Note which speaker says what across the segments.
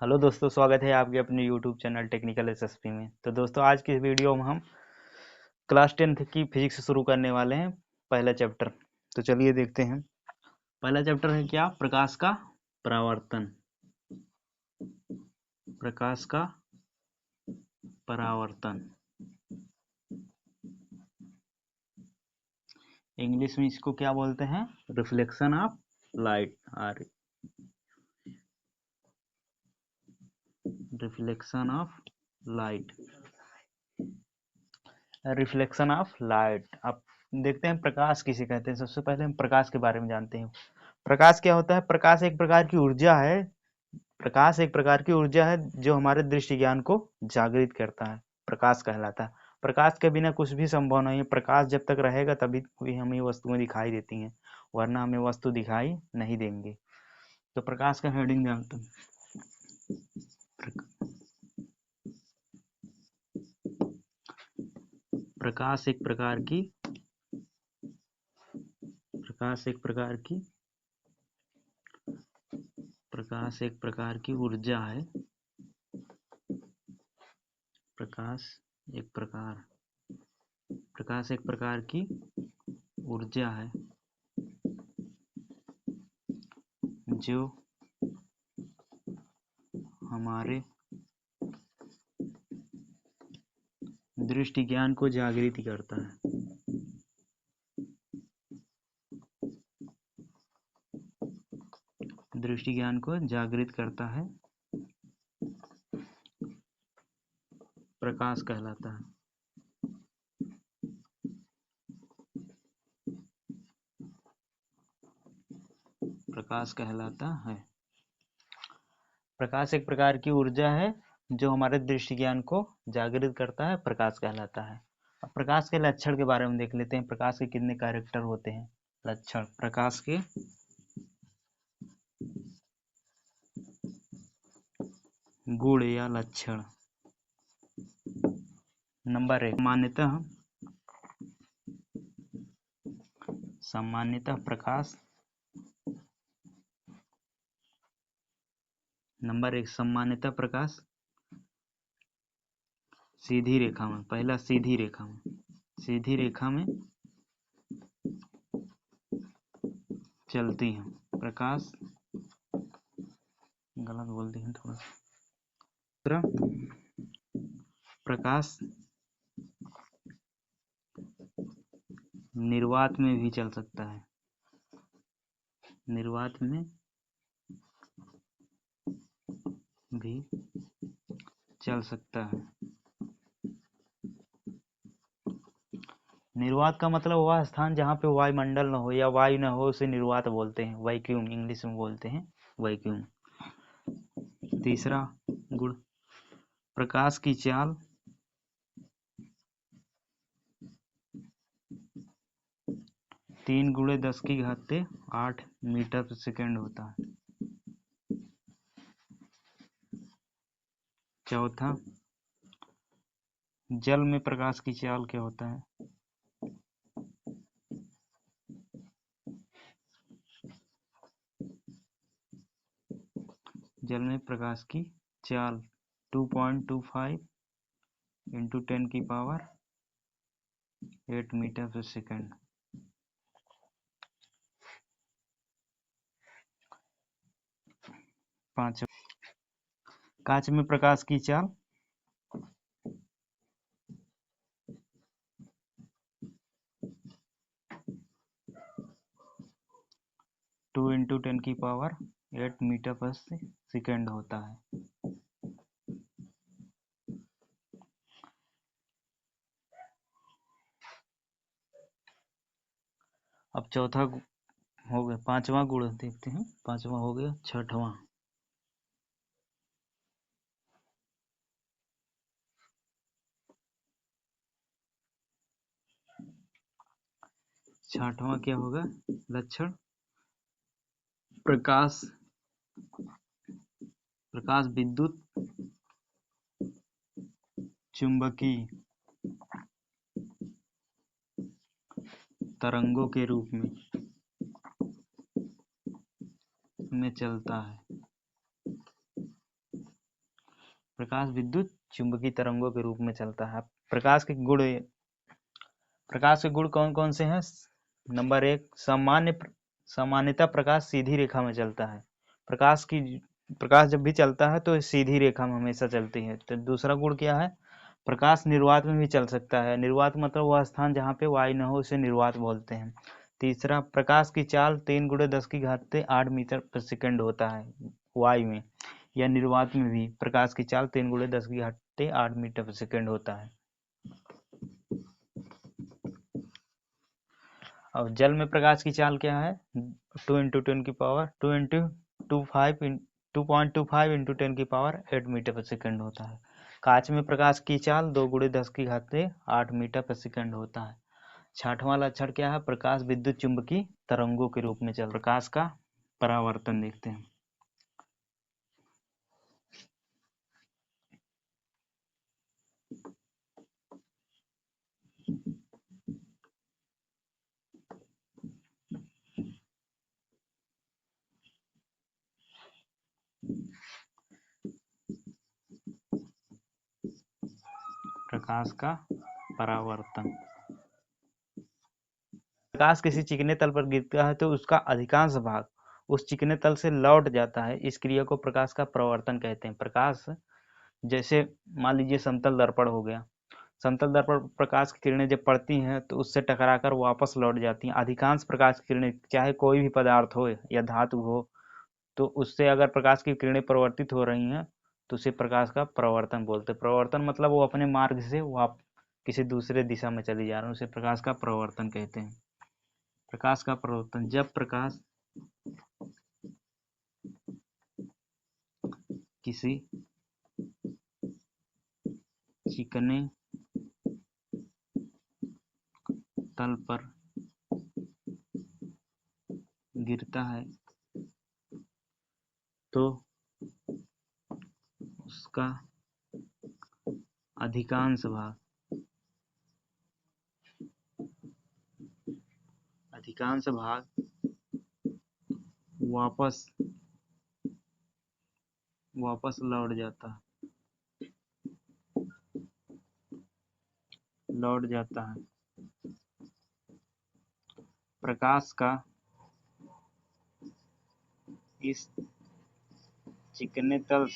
Speaker 1: Hello दोस्तों, स्वागत है आपके अपने यूट्यूब चैनल टेक्निकल एसएसपी में। तो दोस्तों, आज की इस वीडियो में हम क्लास 10th की फिजिक्स शुरू करने वाले हैं, पहला चैप्टर। तो चलिए देखते हैं। पहला चैप्टर है क्या? प्रकाश का परावर्तन। प्रकाश का परावर्तन, इंग्लिश में इसको क्या बोलते हैं? Reflection of light. Reflection of light. Reflection of light. अब देखते हैं प्रकाश किसे कहते हैं। सबसे पहले हम प्रकाश के बारे में जानते हैं। प्रकाश क्या होता है? प्रकाश एक प्रकार की ऊर्जा है। प्रकाश एक प्रकार की ऊर्जा है जो हमारे दृष्टि ज्ञान को जागृत करता है, प्रकाश कहलाता है। प्रकाश के बिना कुछ भी संभव नहीं है। प्रकाश जब तक रहेगा तभी भी हमें वस्तुएं दिखाई देती हैं, वरना हमें वस्तु दिखाई नहीं देंगे। तो प्रकाश का हेडिंग जानते हैं। प्रकाश एक प्रकार की प्रकाश एक प्रकार की प्रकाश एक प्रकार की ऊर्जा है। प्रकाश एक प्रकार की ऊर्जा है जो हमारे दृष्टि ज्ञान को जागृत करता है। दृष्टि ज्ञान को जागृत करता है, प्रकाश कहलाता है। प्रकाश कहलाता है। प्रकाश एक प्रकार की ऊर्जा है जो हमारे दृष्टि ज्ञान को जागृत करता है, प्रकाश कहलाता है। अब प्रकाश के लक्षण के बारे में देख लेते हैं। प्रकाश के कितने कैरेक्टर होते हैं? लक्षण। प्रकाश के गुण या लक्षण। नंबर 1, सामान्यतः प्रकाश। नंबर 1, सामान्यतः प्रकाश सीधी रेखा में। पहला, सीधी रेखा में चलती है। प्रकाश, गलत बोल दी है थोड़ा। दूसरा, प्रकाश निर्वात में भी चल सकता है। निर्वात में भी चल सकता है। निर्वात का मतलब वह स्थान जहाँ पे वायुमंडल न हो या वायु न हो, उसे निर्वात बोलते हैं। वैक्यूम इंग्लिश में बोलते हैं, वैक्यूम। तीसरा गुण, प्रकाश की चाल 3×10⁸ मीटर प्रति सेकंड होता है। चौथा, जल में प्रकाश की चाल क्या होता है? जल में प्रकाश की चाल 2.25 × 10⁸ मीटर प्रति सेकंड। पांचवा, कांच में प्रकाश की चाल 2 × 10⁸ मीटर प्रति सेकंड होता है। अब चौथा हो गया। पांचवा गुण देखते हैं। पांचवा हो गया। छठवां क्या होगा? लक्षण, प्रकाश विद्युत चुंबकीय तरंगों के रूप में चलता है। प्रकाश विद्युत चुंबकीय तरंगों के रूप में चलता है। प्रकाश के गुण कौन कौन से हैं? नंबर 1, सामान्यतः प्रकाश सीधी रेखा में चलता है। प्रकाश जब भी चलता है तो सीधी रेखा में हमेशा चलती है। तो दूसरा गुण क्या है? प्रकाश निर्वात में भी चल सकता है। निर्वात मतलब वह स्थान जहाँ पे वायु न हो, उसे निर्वात बोलते हैं। तीसरा, प्रकाश की चाल 3 × 10⁸ मीटर प्रति सेकंड होता है वायु में, या निर्वात में भी प्रकाश की चाल 3 × 10⁸ मीटर प्रति सेकंड होता है। और जल में प्रकाश की चाल क्या है? 2 × 2.25 × 10⁸ मीटर प्रति सेकंड होता है। कांच में प्रकाश की चाल 2 × 10⁸ मीटर प्रति सेकंड होता है। छठवां लक्षण क्या है? प्रकाश विद्युत चुंबकीय तरंगों के रूप में चल। प्रकाश का परावर्तन देखते हैं। प्रकाश का परावर्तन। प्रकाश किसी चिकने तल पर गिरता है तो उसका अधिकांश भाग उस चिकने तल से लौट जाता है। इस क्रिया को प्रकाश का परावर्तन कहते हैं। प्रकाश, जैसे मान लीजिए समतल दर्पण हो गया। समतल दर्पण पर प्रकाश की किरणें जब पड़ती हैं तो उससे टकराकर वापस लौट जाती हैं। अधिकांश प्रकाश की किरणें, चाहे कोई भी पदार्थ हो या धातु हो, तो उससे अगर प्रकाश की किरणें परिवर्तित हो रही हैं तो उसे प्रकाश का परावर्तन बोलते हैं। परावर्तन मतलब वो अपने मार्ग से किसी दूसरे दिशा में चली जा रही है, उसे प्रकाश का परावर्तन कहते हैं। प्रकाश का परावर्तन, जब प्रकाश किसी चिकने तल पर गिरता है तो उसका अधिकांश भाग वापस लौट जाता है। प्रकाश का इस चिकने तल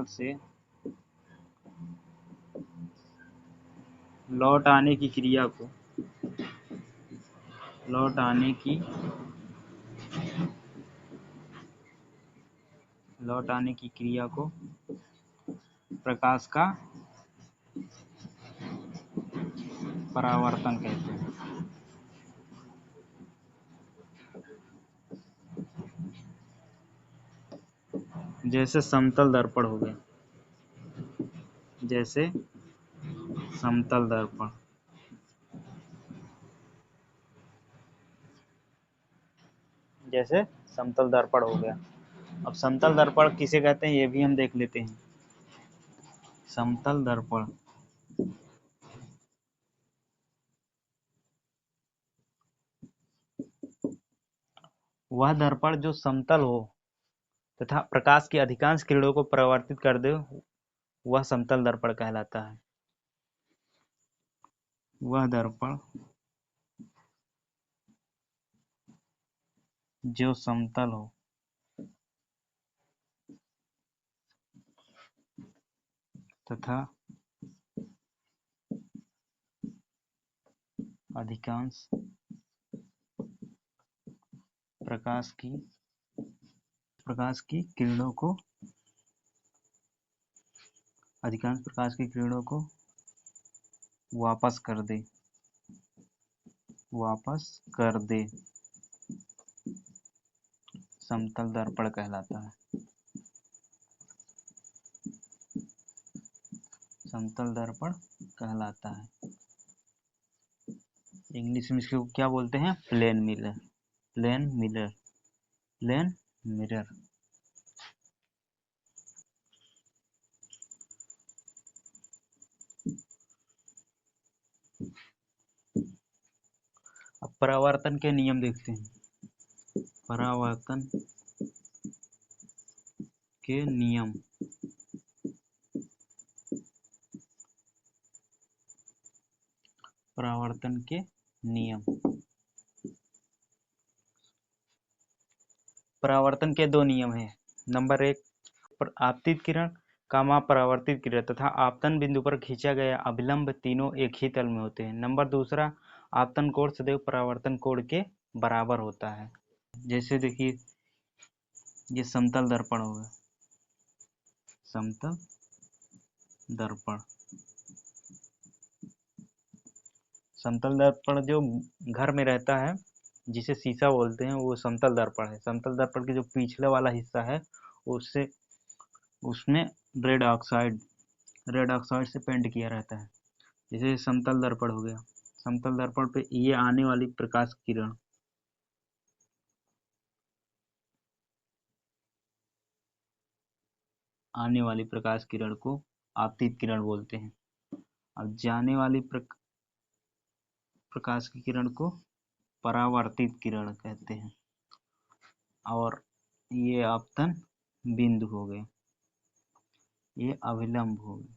Speaker 1: से लौट आने की क्रिया को प्रकाश का परावर्तन कहते हैं। जैसे समतल दर्पण हो गया, जैसे समतल दर्पण हो गया। अब समतल दर्पण किसे कहते हैं ये भी हम देख लेते हैं। समतल दर्पण वह दर्पण जो समतल हो तथा प्रकाश की अधिकांश किरणों को परावर्तित कर दे, वह समतल दर्पण कहलाता है। वह दर्पण जो समतल हो तथा अधिकांश प्रकाश की किरणों को वापस कर दे समतल दर्पण कहलाता है। समतल दर्पण कहलाता है। इंग्लिश में इसको क्या बोलते हैं? Plane mirror. अब परावर्तन के नियम देखते हैं। परावर्तन के नियम। परावर्तन के नियम। परावर्तन के दो नियम हैं। नंबर 1, आपतित किरण कामा परावर्तित किरण तथा आपतन बिंदु पर खींचा गया अभिलंब तीनों एक ही तल में होते हैं। नंबर दूसरा, आपतन कोण सदैव परावर्तन कोण के बराबर होता है। जैसे देखिए, ये समतल दर्पण होगा, समतल दर्पण। समतल दर्पण जो घर में रहता है, जिसे शीशा बोलते हैं, वो समतल दर्पण है। समतल दर्पण के जो पिछले वाला हिस्सा है, उससे उसमें रेड ऑक्साइड से पेंट किया रहता है। जैसे समतल दर्पण हो गया, समतल दर्पण पे ये आने वाली प्रकाश किरण, आने वाली प्रकाश किरण को आपतित किरण बोलते हैं। अब जाने वाली प्रकाश की किरण को परावर्तित किरण कहते हैं। और ये आपतन बिंदु हो गए, ये अभिलंब हो गए।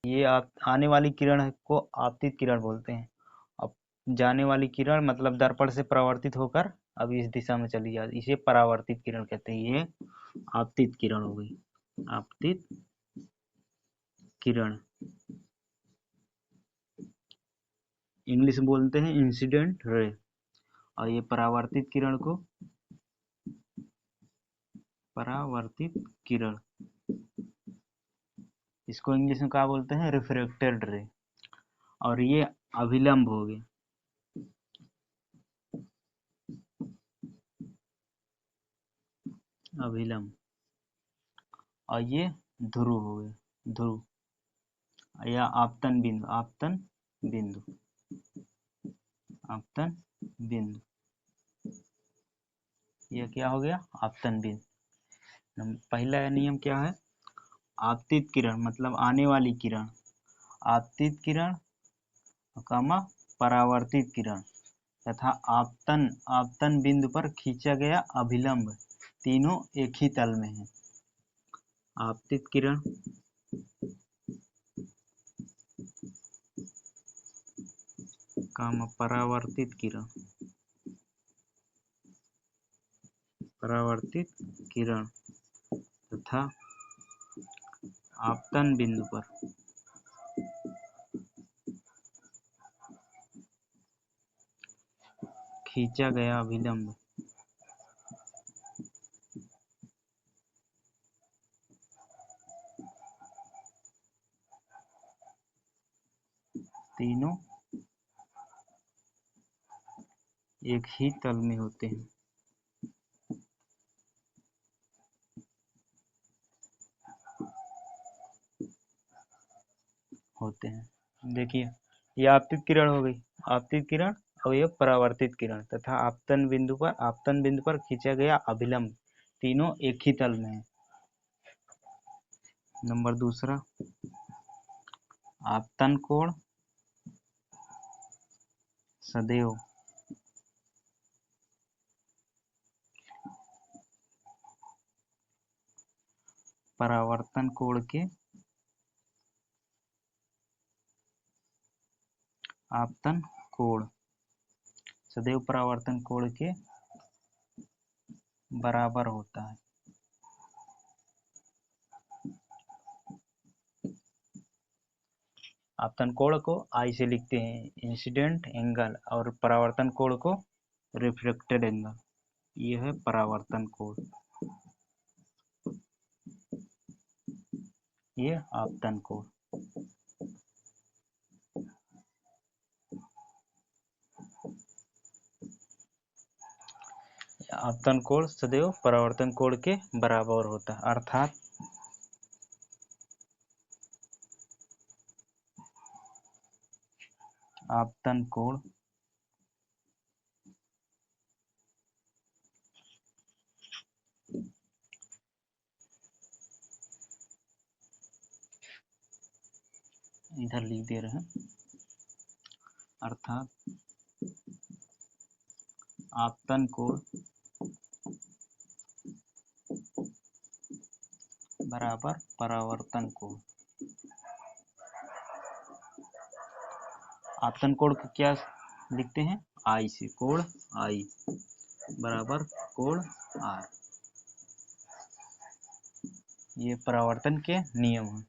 Speaker 1: ये आने वाली किरण को आपतित किरण बोलते हैं। अब जाने वाली किरण मतलब दर्पण से परावर्तित होकर अब इस दिशा में चली जाती, इसे परावर्तित किरण कहते हैं। ये आपतित किरण हो गई, आपतित किरण। इंग्लिश में बोलते हैं इंसिडेंट रे। और ये परावर्तित किरण को परावर्तित किरण, इसको इंग्लिश में क्या बोलते हैं, रिफ्रैक्टेड रे। और ये अभिलंब हो गए, अभिलंब। और ये ध्रुव हो गए, ध्रुव। या आपतन बिंदु, आपतन बिंदु, आपतन बिंदु। यह क्या हो गया, आपतन बिंदु। पहला नियम क्या है, आपतित किरण मतलब आने वाली किरण, आपतित किरण कामा परावर्तित किरण तथा आपतन बिंदु पर खींचा गया अभिलंब तीनों एक ही तल में है। आपतित किरण कामा परावर्तित किरण, परावर्तित किरण तथा आपतन बिंदु पर खींचा गया अभिलंब तीनों एक ही तल में होते हैं। देखिए, ये आपतित किरण हो गई, आपतित किरण और ये परावर्तित किरण तथा आपतन बिंदु पर खींचा गया अभिलंब तीनों एक ही तल में है। नंबर दूसरा, आपतन कोण सदैव परावर्तन कोण के आपतन कोण सदैव परावर्तन कोण के बराबर होता है। आपतन कोण को आई से लिखते हैं, इंसिडेंट एंगल, और परावर्तन कोण को रिफ्लेक्टेड एंगल। यह है परावर्तन कोण, ये आपतन कोण। आपतन कोण सदैव परावर्तन कोण के बराबर होता है, अर्थात आपतन कोण इधर लिख दे रहे हैं, अर्थात आपतन कोण बराबर परावर्तन कोण। आपतन कोण को क्या लिखते हैं, आई से, कोण आई बराबर कोण आर। ये परावर्तन के नियम हैं।